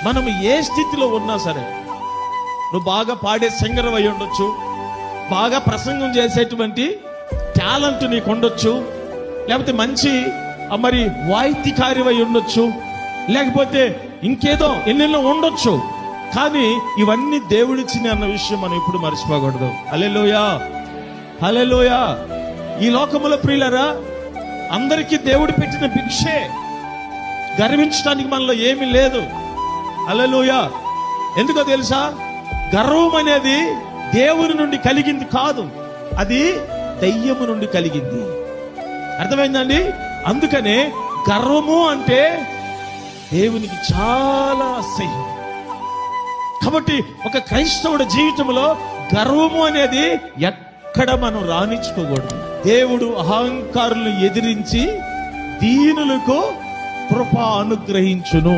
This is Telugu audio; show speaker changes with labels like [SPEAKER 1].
[SPEAKER 1] మనం ఏ స్థితిలో ఉన్నా సరే, నువ్వు బాగా పాడే సింగర్ అయి ఉండొచ్చు, బాగా ప్రసంగం చేసేటువంటి టాలెంట్ నీకు ఉండొచ్చు, లేకపోతే మంచి మరి వాయిద్యకారి అయి ఉండొచ్చు, లేకపోతే ఇంకేదో ఎన్నెన్నో ఉండొచ్చు. కానీ ఇవన్నీ దేవుడిచ్చిన అన్న విషయం మనం ఇప్పుడు మర్చిపోకూడదు. హల్లెలూయా, హల్లెలూయా. ఈ లోకములో ప్రియులారా, అందరికీ దేవుడు పెట్టిన భిక్షే. గర్వించడానికి మనలో ఏమీ లేదు. హల్లెలూయా. ఎందుకో తెలుసా? గర్వం అనేది దేవుని నుండి కలిగింది కాదు, అది దయ్యము నుండి కలిగింది. అర్థమైందండి? అందుకనే గర్వము అంటే దేవునికి చాలా అసహ్యం. కాబట్టి ఒక క్రైస్తవుడి జీవితంలో గర్వము అనేది ఎక్కడ మనం రానిచ్చుకోకూడదు. దేవుడు అహంకారులను ఎదిరించి దీనులకు కృప అనుగ్రహించును.